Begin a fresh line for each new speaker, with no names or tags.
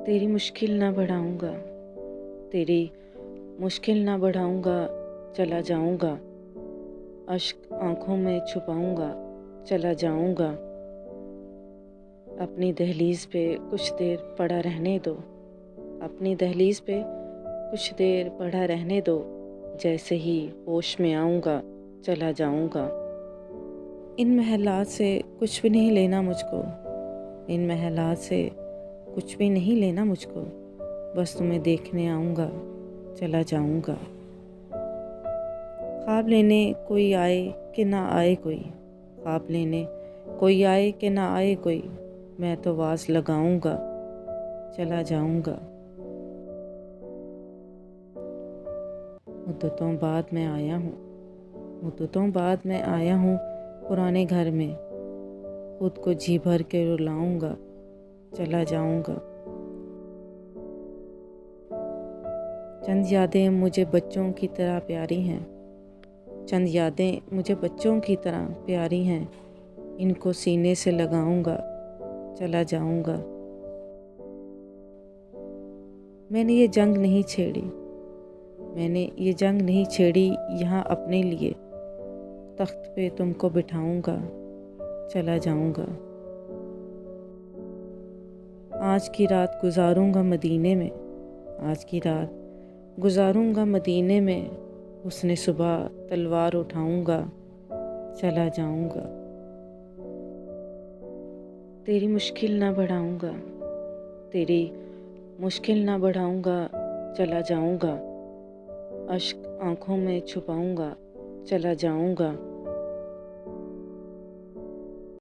तेरी मुश्किल ना बढ़ाऊँगा, तेरी मुश्किल ना बढ़ाऊँगा, चला जाऊँगा। अश्क आँखों में छुपाऊँगा, चला जाऊँगा। अपनी दहलीज़ पे कुछ देर पड़ा रहने दो, अपनी दहलीज़ पे कुछ देर पड़ा रहने दो। जैसे ही होश में आऊँगा, चला जाऊँगा। इन महलात से कुछ भी नहीं लेना मुझको, इन महलात से कुछ भी नहीं लेना मुझको। बस तुम्हें देखने आऊँगा, चला जाऊँगा। ख्वाब लेने कोई आए कि ना आए कोई, ख्वाब लेने कोई आए कि ना आए कोई, मैं तो वास लगाऊँगा, चला जाऊँगा। मुद्दतों बाद मैं आया हूँ, मुद्दतों बाद मैं आया हूँ पुराने घर में। खुद को जी भर के रुलाऊँगा, चला जाऊँगा। चंद यादें मुझे बच्चों की तरह प्यारी हैं, चंद यादें मुझे बच्चों की तरह प्यारी हैं। इनको सीने से लगाऊंगा, चला जाऊंगा। मैंने ये जंग नहीं छेड़ी, मैंने ये जंग नहीं छेड़ी यहाँ अपने लिए। तख्त पे तुमको बिठाऊंगा, चला जाऊंगा। आज की रात गुजारूंगा मदीने में, आज की रात गुजारूंगा मदीने में। उसने सुबह तलवार उठाऊंगा, चला जाऊंगा। तेरी मुश्किल ना बढ़ाऊंगा, तेरी मुश्किल ना बढ़ाऊंगा, चला जाऊंगा। अश्क आँखों में छुपाऊंगा, चला जाऊंगा।